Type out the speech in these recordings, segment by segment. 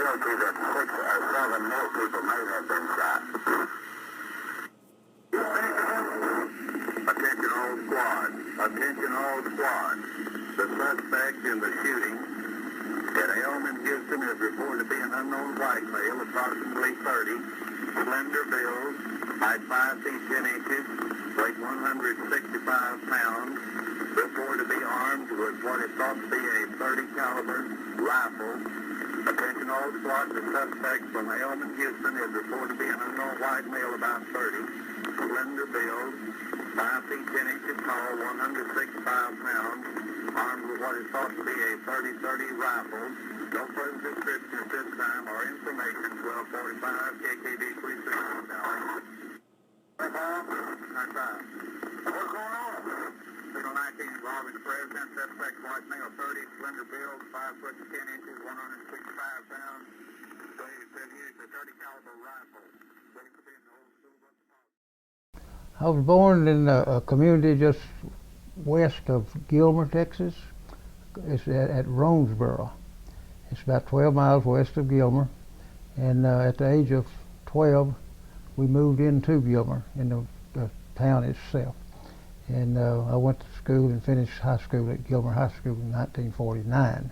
possibility that 6 or 7 more people may have been shot. Attention all squads. Attention all squads. The suspect in the shooting at Elm in Houston is reported to be an unknown white male, approximately 30, slender build, height 5 feet 10 inches, weight 165 pounds, reported to be armed with what is thought to be a .30 caliber rifle. Attention all squads, the suspect from Elm in Houston is reported to be an unknown white male, about 30, slender build, 5 feet 10 inches tall, 165 pounds, armed with what is thought to be a .30 rifle. No further description at this time or information. 1245 KKB 360 Tower. What's going on? Signal 19 involving the president, suspect white male, 30, slender build, 5 foot 10 inches, 165 pounds. They said he used a .30 caliber rifle. I was born in a community just west of Gilmer, Texas. It's at Ronesboro. It's about 12 miles west of Gilmer. And at the age of 12, we moved into Gilmer, in the town itself. And I went to school and finished high school at Gilmer High School in 1949.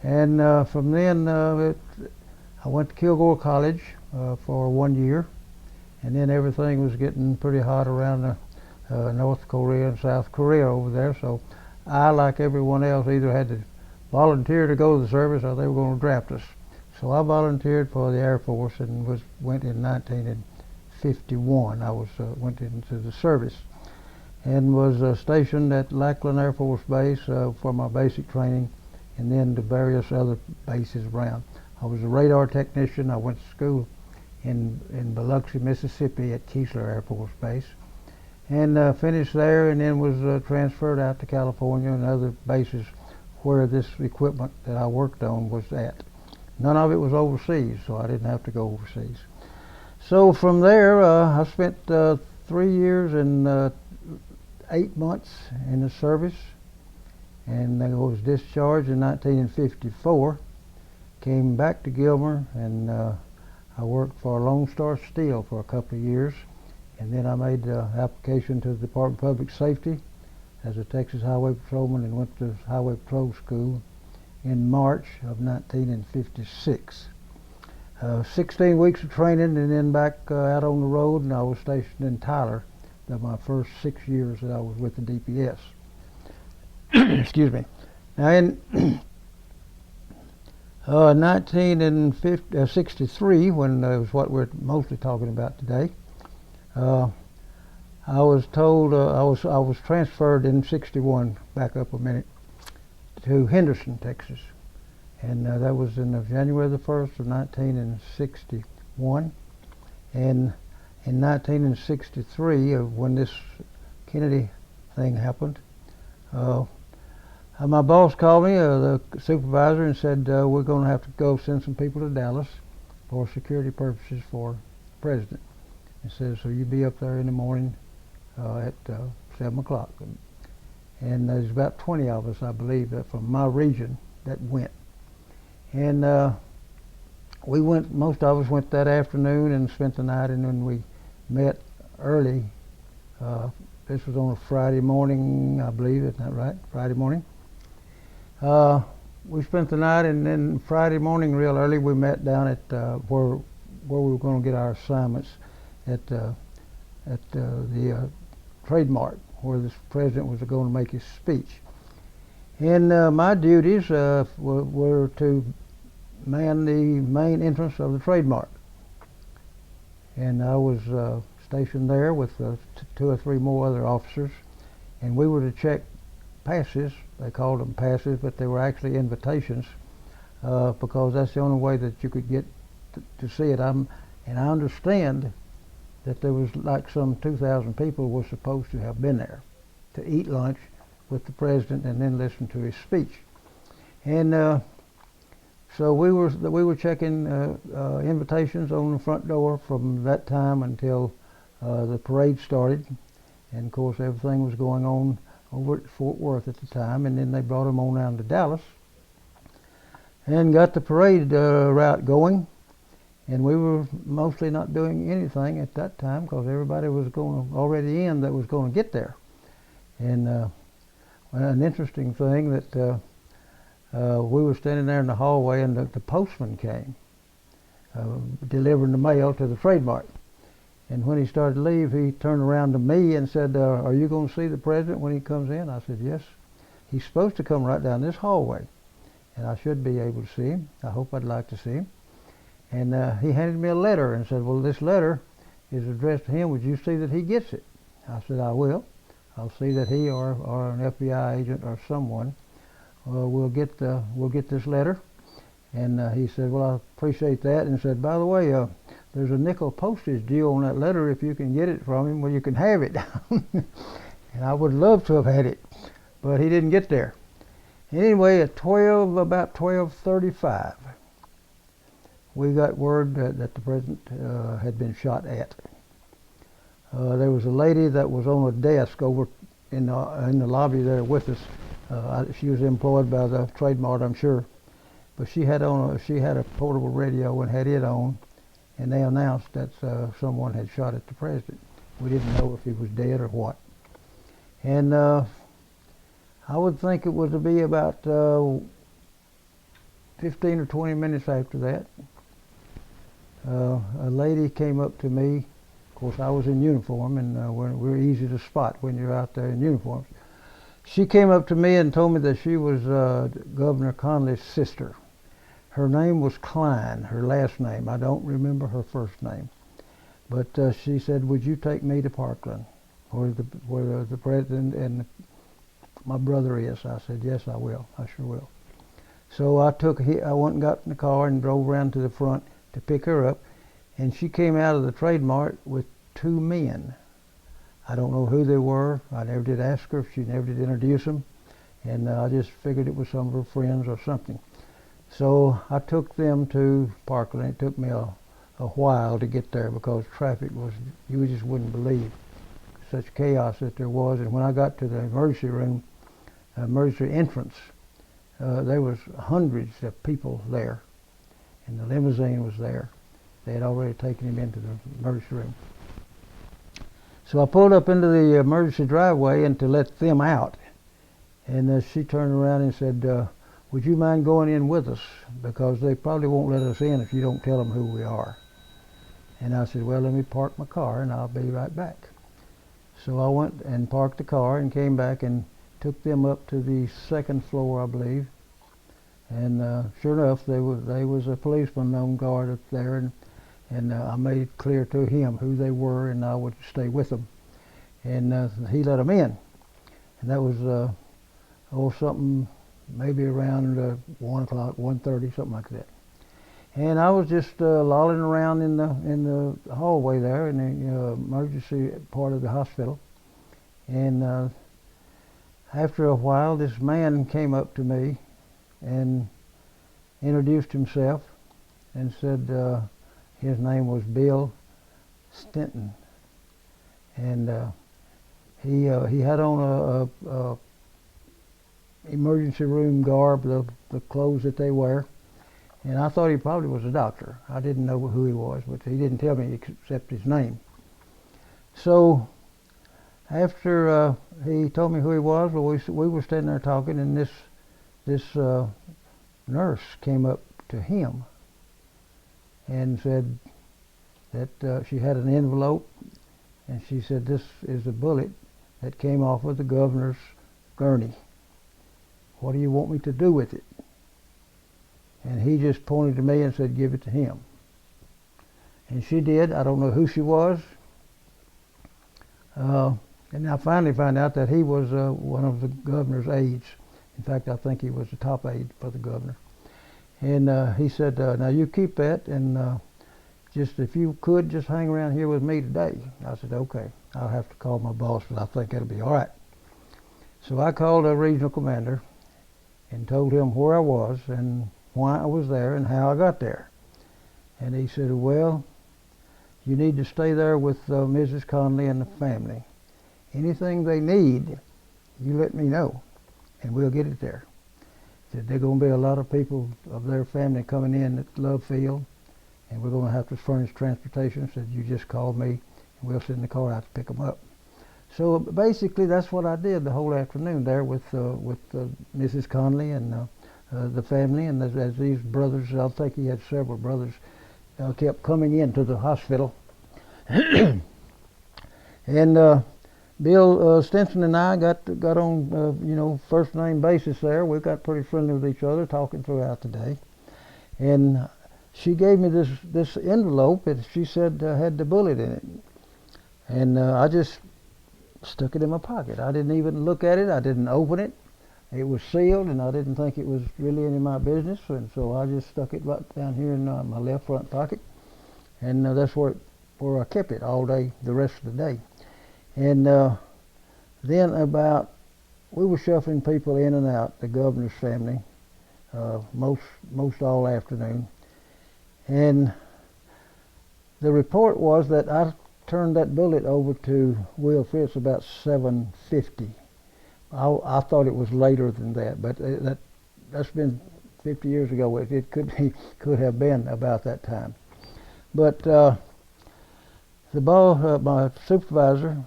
And from then, I went to Kilgore College for 1 year. And then everything was getting pretty hot around North Korea and South Korea over there. So I, like everyone else, either had to volunteer to go to the service or they were going to draft us. So I volunteered for the Air Force and went in 1951. I went into the service and was stationed at Lackland Air Force Base for my basic training, and then to various other bases around. I was a radar technician. I went to school in Biloxi, Mississippi at Keesler Air Force Base, and finished there, and then was transferred out to California and other bases where this equipment that I worked on was at. None of it was overseas, so I didn't have to go overseas. So from there, I spent 3 years and 8 months in the service, and I was discharged in 1954. Came back to Gilmer, and I worked for Lone Star Steel for a couple of years, and then I made the application to the Department of Public Safety as a Texas Highway Patrolman, and went to Highway Patrol School in March of 1956. 16 weeks of training, and then back out on the road, and I was stationed in Tyler my first 6 years that I was with the DPS. Excuse me. Now in 1963, when it was what we're mostly talking about today, I was told I was transferred in '61. Back up a minute, to Henderson, Texas, and that was in January the 1st of 1961. And in 1963, when this Kennedy thing happened, my boss called me, the supervisor, and said, we're going to have to go send some people to Dallas for security purposes for the president. He says, so you be up there in the morning at 7 o'clock. And there's about 20 of us, I believe, from my region that went. And we went, most of us went that afternoon and spent the night, and then we met early. This was on a Friday morning, I believe, isn't that right? Friday morning. We spent the night, and then Friday morning, real early, we met down at where we were going to get our assignments at the Trademark, where this president was going to make his speech. And my duties were to man the main entrance of the Trademark. And I was stationed there with 2 or 3 more other officers, and we were to check passes. They called them passes, but they were actually invitations, because that's the only way that you could get to see it. And I understand that there was like some 2,000 people were supposed to have been there to eat lunch with the president and then listen to his speech. And so we were checking invitations on the front door from that time until the parade started, and of course everything was going on over at Fort Worth at the time, and then they brought them on down to Dallas. and got the parade route going. And we were mostly not doing anything at that time because everybody was already in that was going to get there. And an interesting thing that we were standing there in the hallway, and the postman came delivering the mail to the Trade Mart. And when he started to leave, he turned around to me and said, "Are you going to see the president when he comes in?" I said, "Yes. He's supposed to come right down this hallway, and I should be able to see him. I hope I'd like to see him." And he handed me a letter and said, "Well, this letter is addressed to him. Would you see that he gets it?" I said, "I will. I'll see that he or an FBI agent or someone will get this letter." And he said, "Well, I appreciate that." And said, "By the way, there's a nickel postage due on that letter. If you can get it from him, well, you can have it." And I would love to have had it, but he didn't get there. Anyway, at about 12:35, we got word that the president had been shot at. There was a lady that was on a desk over in the lobby there with us. She was employed by the Trade Mart, I'm sure, but she had a portable radio and had it on, and they announced that someone had shot at the president. We didn't know if he was dead or what. And I would think it was to be about 15 or 20 minutes after that. A lady came up to me. Of course, I was in uniform, and we're easy to spot when you're out there in uniforms. She came up to me and told me that she was Governor Connally's sister. Her name was Klein, her last name. I don't remember her first name. But she said, "Would you take me to Parkland, where the president and my brother is?" I said, "Yes, I will. I sure will." So I went and got in the car and drove around to the front to pick her up, and she came out of the Trade Mart with two men. I don't know who they were. I never did ask her. She never did introduce them, and I just figured it was some of her friends or something. So I took them to Parkland. It took me a while to get there because traffic was, you just wouldn't believe such chaos that there was. And when I got to the emergency room, emergency entrance, there was hundreds of people there, and the limousine was there. They had already taken him into the emergency room. So I pulled up into the emergency driveway and to let them out, and she turned around and said, "Would you mind going in with us? Because they probably won't let us in if you don't tell them who we are." And I said, "Well, let me park my car and I'll be right back." So I went and parked the car and came back and took them up to the second floor, I believe. And sure enough, there was a policeman on guard up there, and I made it clear to him who they were, and I would stay with them. And he let them in, and that was something maybe around 1 o'clock, 1:30, something like that. And I was just lolling around in the hallway there in the emergency part of the hospital. And after a while, this man came up to me and introduced himself and said his name was Bill Stinton. And he had on a emergency room garb, the clothes that they wear. And I thought he probably was a doctor. I didn't know who he was, but he didn't tell me except his name. So after he told me who he was, well, we were standing there talking, and this nurse came up to him and said that she had an envelope, and she said, "This is a bullet that came off of the governor's gurney. What do you want me to do with it?" And he just pointed to me and said, "Give it to him." And she did. I don't know who she was. And I finally found out that he was one of the governor's aides. In fact, I think he was the top aide for the governor. And he said, "Now you keep that, and just if you could, just hang around here with me today." I said, "Okay, I'll have to call my boss, but I think it'll be all right." So I called a regional commander and told him where I was and why I was there and how I got there. And he said, "Well, you need to stay there with Mrs. Connally and the family. Anything they need, you let me know, and we'll get it there." Said there going to be a lot of people of their family coming in at Love Field, and we're going to have to furnish transportation. Said you just call me, and we'll send the car out to pick them up. So basically, that's what I did the whole afternoon there with Mrs. Connally and the family, and as these brothers, I think he had several brothers, kept coming into the hospital. And Bill Stinson and I got on first name basis there. We got pretty friendly with each other, talking throughout the day. And she gave me this envelope, and she said had the bullet in it. And I just stuck it in my pocket. I didn't even look at it. I didn't open it. It was sealed, and I didn't think it was really any of my business. And so I just stuck it right down here in my left front pocket. And that's where I kept it all day, the rest of the day. And then we were shuffling people in and out, the governor's family, most all afternoon. And the report was that I turned that bullet over to Will Fritz about 7:50. I thought it was later than that, but that's been 50 years ago. It could have been about that time. But my supervisor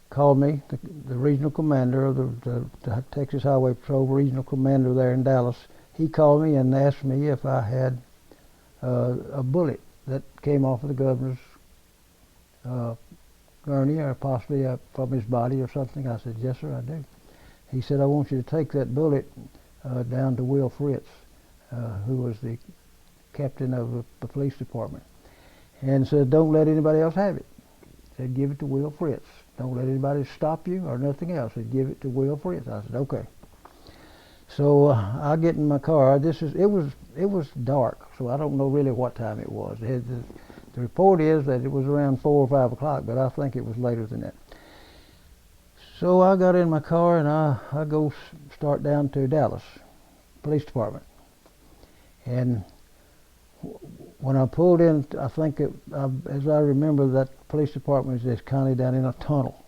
called me, the regional commander of the Texas Highway Patrol regional commander there in Dallas. He called me and asked me if I had a bullet that came off of the governor's gurney, or possibly from his body or something. I said, yes, sir, I do. He said, I want you to take that bullet down to Will Fritz, who was the captain of the police department, and said, don't let anybody else have it. Said, give it to Will Fritz. Don't let anybody stop you or nothing else. Said, give it to Will Fritz. I said, okay. So I get in my car. It was dark, so I don't know really what time it was. The report is that it was around 4 or 5 o'clock, but I think it was later than that. So I got in my car and I go start down to Dallas Police Department. And when I pulled in, I think as I remember, that police department is just kind of down in a tunnel.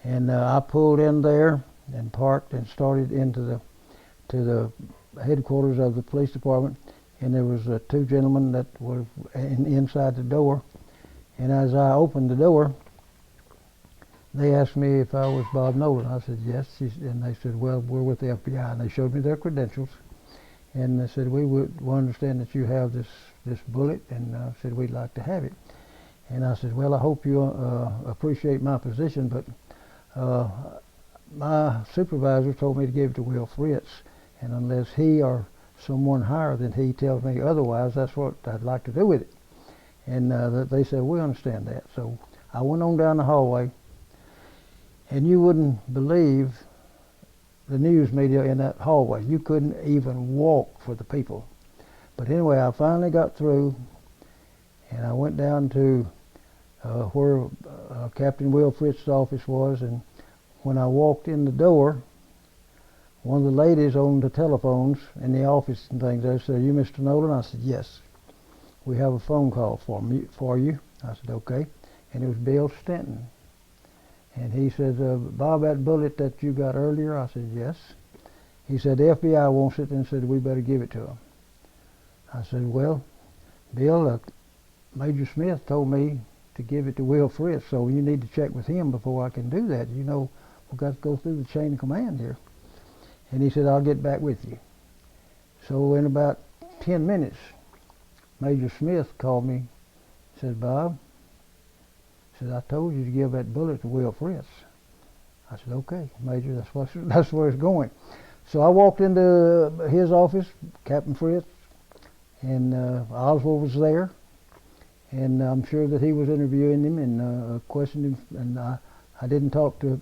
And I pulled in there and parked and started into the headquarters of the police department. And there was two gentlemen that were inside the door. And as I opened the door, they asked me if I was Bob Nolan. I said, yes. And they said, well, we're with the FBI. And they showed me their credentials. And they said, we understand that you have this bullet, and said, we'd like to have it. And I said, well, I hope you appreciate my position, but my supervisor told me to give it to Will Fritz, and unless he or someone higher than he tells me otherwise, that's what I'd like to do with it. And they said, we understand that. So I went on down the hallway, and you wouldn't believe the news media in that hallway. You couldn't even walk for the people. But anyway, I finally got through, and I went down to where Captain Will Fritz's office was, and when I walked in the door, one of the ladies on the telephones in the office and things there said, are you Mr. Nolan? I said, yes. We have a phone call for you. I said, okay. And it was Bill Stanton. And he said, Bob, that bullet that you got earlier? I said, yes. He said, the FBI wants it, and said, we better give it to them. I said, well, Bill, Major Smith told me to give it to Will Fritz, so you need to check with him before I can do that. You know, we've got to go through the chain of command here. And he said, I'll get back with you. So in about 10 minutes, Major Smith called me, said, Bob, said, I told you to give that bullet to Will Fritz. I said, okay, Major, that's where it's going. So I walked into his office, Captain Fritz, and Oswald was there. And I'm sure that he was interviewing him and questioning him. And I didn't talk to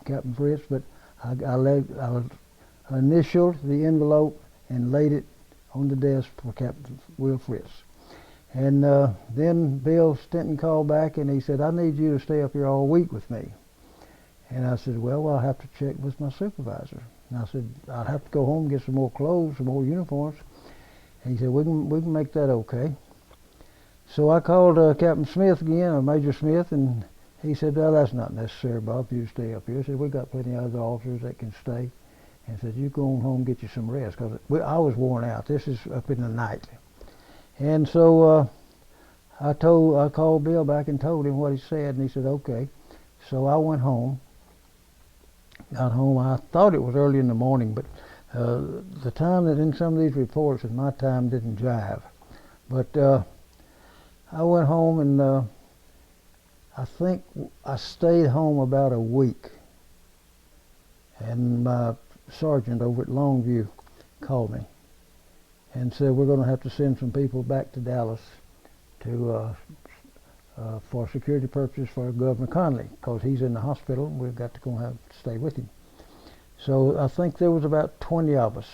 Captain Fritz, but I initialed the envelope and laid it on the desk for Captain Will Fritz. And then Bill Stanton called back and he said, I need you to stay up here all week with me. And I said, well, I'll have to check with my supervisor. And I said, I'll have to go home and get some more clothes, some more uniforms. And he said, we can make that okay. So I called Captain Smith again, or Major Smith, and he said, well, that's not necessary, Bob, for you to stay up here. He said, we've got plenty of other officers that can stay. and said, "You go on home and get you some rest," because I was worn out. This is up in the night. And so I called Bill back and told him what he said, and he said, "Okay." So I went home. Got home. I thought it was early in the morning, but the time that in some of these reports and my time didn't jive. But I went home, and I think I stayed home about a week. And my sergeant over at Longview called me and said, "We're going to have to send some people back to Dallas to for security purposes for Governor Connally, because he's in the hospital. We've got to go have to stay with him." So I think there was about 20 of us.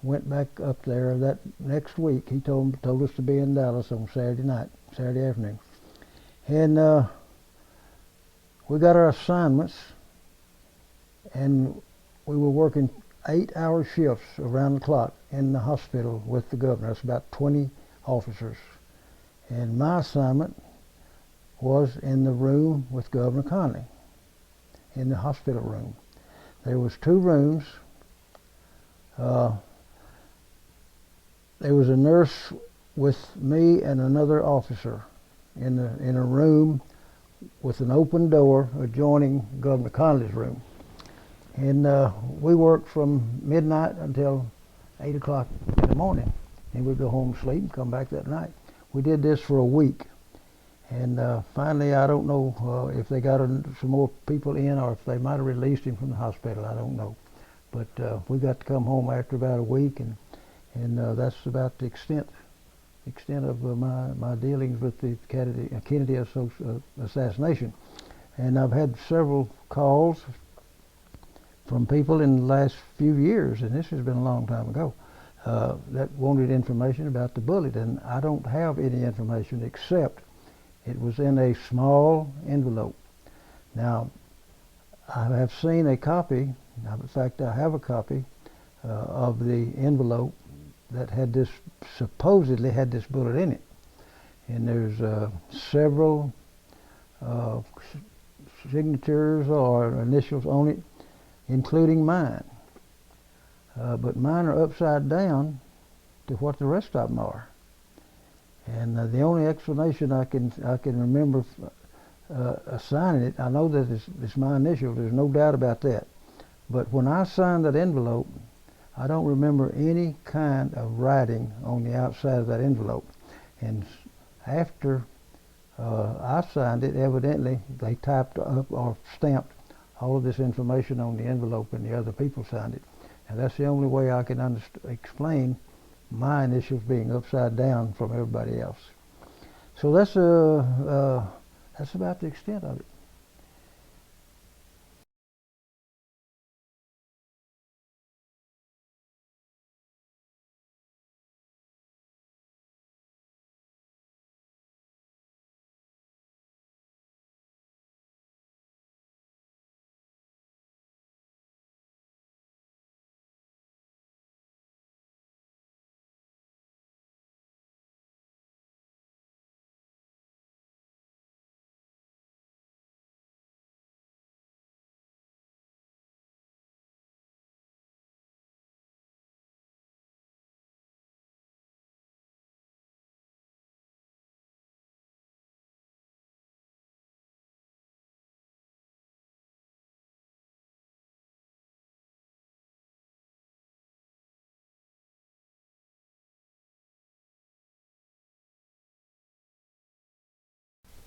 Went back up there that next week. He told us to be in Dallas on Saturday afternoon. And we got our assignments, and we were working 8-hour shifts around the clock in the hospital with the governor. That's about 20 officers. And my assignment was in the room with Governor Connally, in the hospital room. There was 2 rooms. There was a nurse with me and another officer in a room with an open door adjoining Governor Connally's room. And we worked from midnight until 8 o'clock in the morning. And we'd go home and sleep and come back that night. We did this for a week. And finally, I don't know if they got some more people in, or if they might have released him from the hospital. I don't know. But we got to come home after about a week, and that's about the extent of my dealings with the Kennedy assassination. And I've had several calls from people in the last few years, and this has been a long time ago, that wanted information about the bullet, and I don't have any information except it was in a small envelope. Now, I have seen a copy, in fact I have a copy of the envelope that supposedly had this bullet in it. And there's several signatures or initials on it, including mine. But mine are upside down to what the rest of them are. And the only explanation I can remember assigning it, I know that it's my initials, there's no doubt about that. But when I signed that envelope, I don't remember any kind of writing on the outside of that envelope. And after I signed it, evidently they typed up or stamped all of this information on the envelope, and the other people signed it. And that's the only way I can explain my initials being upside down from everybody else. So that's about the extent of it.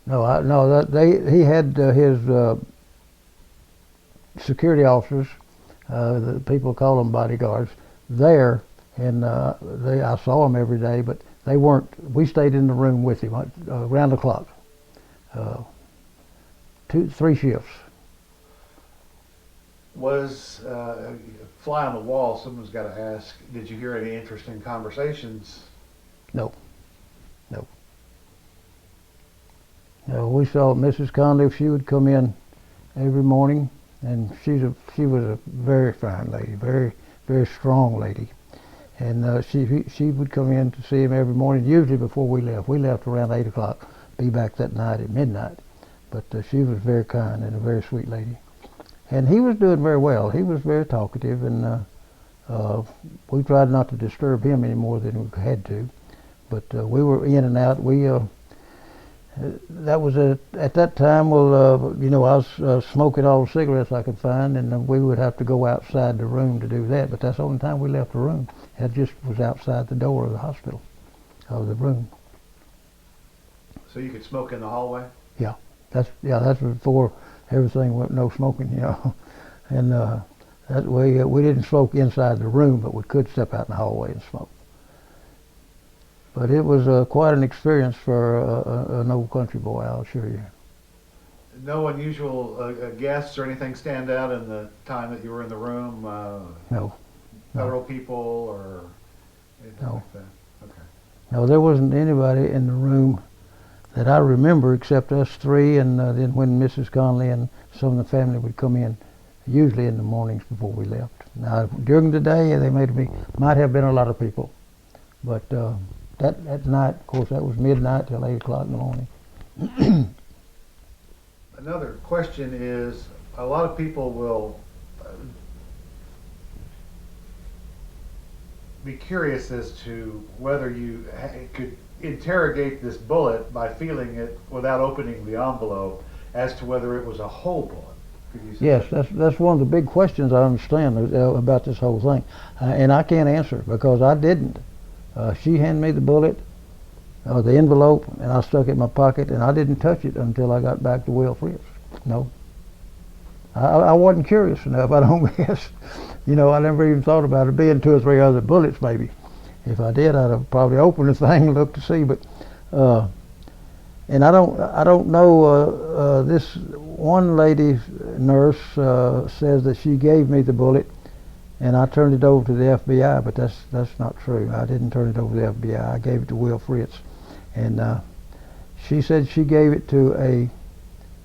No, he had his security officers, the people call them bodyguards, there, and I saw them every day, but they weren't. We stayed in the room with him around the clock, 3 shifts. Was fly on the wall? Someone's got to ask. Did you hear any interesting conversations? No. We saw Mrs. Connally. She would come in every morning, and she was a very fine lady, very, very strong lady. And she would come in to see him every morning, usually before we left. We left around 8 o'clock, be back that night at midnight. But she was very kind and a very sweet lady. And he was doing very well. He was very talkative, and we tried not to disturb him any more than we had to. But we were in and out. That was at that time. Well, you know, I was smoking all the cigarettes I could find, and we would have to go outside the room to do that. But that's the only time we left the room. It just was outside the door of the hospital, of the room. So you could smoke in the hallway? That's before everything went no smoking, you know. And that way we didn't smoke inside the room, but we could step out in the hallway and smoke. But it was quite an experience for an old country boy, I'll assure you. No unusual guests or anything stand out in the time that you were in the room? No. Federal people or anything No. like that? Okay. No, there wasn't anybody in the room that I remember except us three, and then when Mrs. Connally and some of the family would come in, usually in the mornings before we left. Now, during the day, might have been a lot of people, but that night, of course, that was midnight till 8 o'clock in the morning. Another question is, a lot of people will be curious as to whether you could interrogate this bullet by feeling it without opening the envelope as to whether it was a whole bullet. Could you say Yes, that's one of the big questions I understand about this whole thing, and I can't answer because I didn't. She handed me the bullet, the envelope, and I stuck it in my pocket, and I didn't touch it until I got back to Will Fritz. No. I wasn't curious enough, I don't guess. You know, I never even thought about it being 2 or 3 other bullets maybe. If I did, I'd have probably opened the thing and looked to see, but and I don't know, this one lady nurse says that she gave me the bullet and I turned it over to the FBI, but that's not true. I didn't turn it over to the FBI. I gave it to Will Fritz, and she said she gave it to a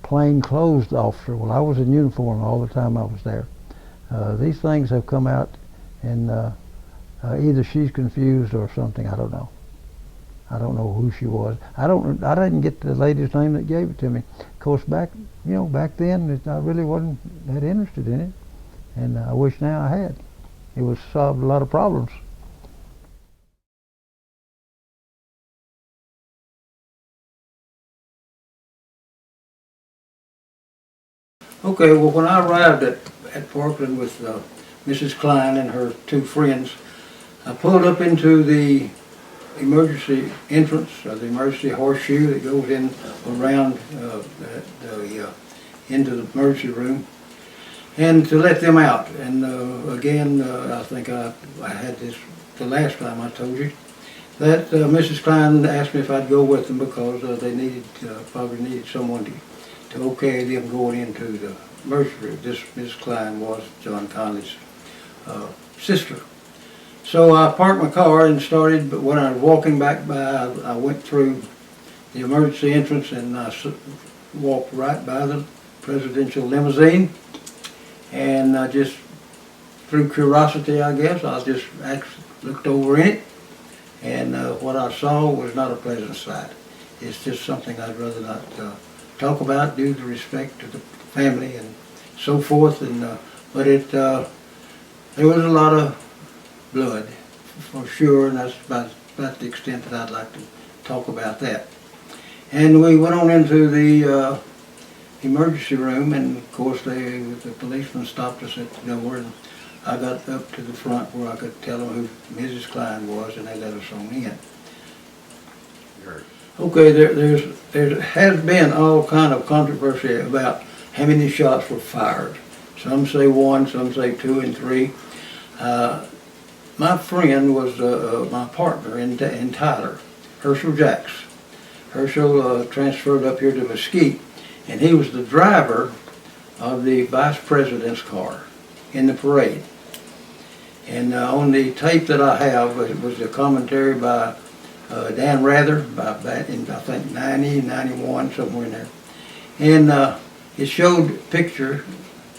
plainclothes officer. Well, I was in uniform all the time I was there. These things have come out, and either she's confused or something. I don't know. I don't know who she was. I didn't get the lady's name that gave it to me. Of course, back then, I really wasn't that interested in it, and I wish now I had. It would solve a lot of problems. Okay, well, when I arrived at Parkland with Mrs. Klein and her 2 friends, I pulled up into the emergency entrance, the emergency horseshoe that goes in around into the emergency room, and to let them out. And again, I think I had this the last time I told you, that Mrs. Klein asked me if I'd go with them because they probably needed someone to okay them going into the emergency room. This Mrs. Klein was John Connally's sister. So I parked my car and started, but when I was walking back by, I went through the emergency entrance and I walked right by the presidential limousine, and I just, through curiosity I guess, I just looked over in it, and what I saw was not a pleasant sight. It's just something I'd rather not talk about due to respect to the family and so forth, and but there was a lot of blood, for sure, and that's about the extent that I'd like to talk about that. And we went on into the emergency room, and of course the policeman stopped us at the door, and I got up to the front where I could tell them who Mrs. Klein was, and they let us on in. Okay, there has been all kind of controversy about how many shots were fired. Some say 1, some say 2 and 3. My friend was my partner in Tyler, Herschel Jacks. Herschel transferred up here to Mesquite, and he was the driver of the vice president's car in the parade. And on the tape that I have was a commentary by Dan Rather, in I think 90, 91, somewhere in there. And it showed a picture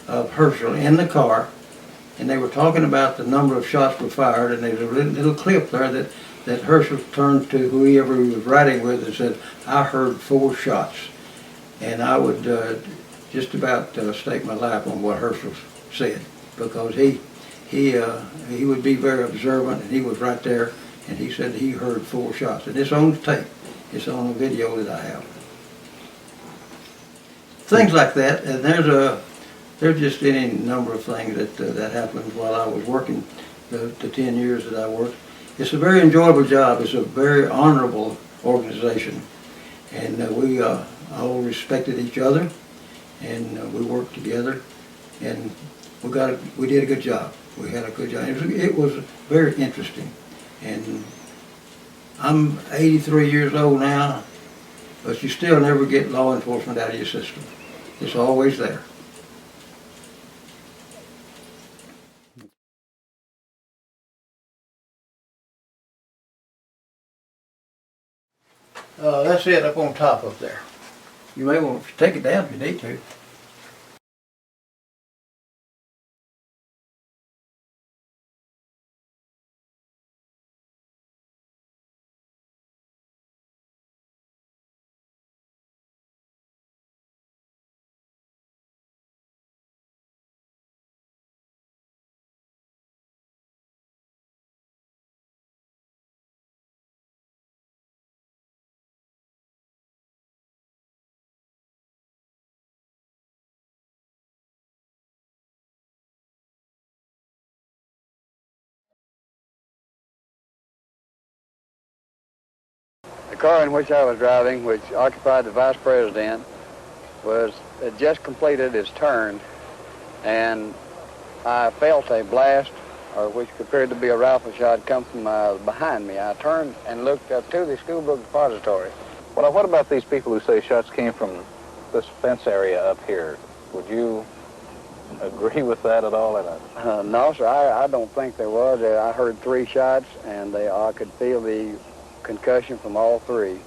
of Herschel in the car, and they were talking about the number of shots were fired, and there's a little clip there that Herschel turned to whoever he was riding with and said, "I heard 4 shots." And I would just about stake my life on what Herschel said, because he would be very observant, and he was right there, and he said he heard 4 shots. And it's on tape. It's on a video that I have. Things like that, and there's just any number of things that happened while I was working the 10 years that I worked. It's a very enjoyable job. It's a very honorable organization, and we all respected each other, and we worked together, and we did a good job. We had a good job. It was very interesting, and I'm 83 years old now, but you still never get law enforcement out of your system. It's always there. That's it up on top up there. You may want to take it down if you need to. The car in which I was driving, which occupied the vice president, had just completed its turn, and I felt a blast, or which appeared to be a rifle shot, come from behind me. I turned and looked up to the school book depository. Well, what about these people who say shots came from this fence area up here? Would you agree with that at all? No, sir, I don't think there was. I heard 3 shots, and I could feel the concussion from all 3.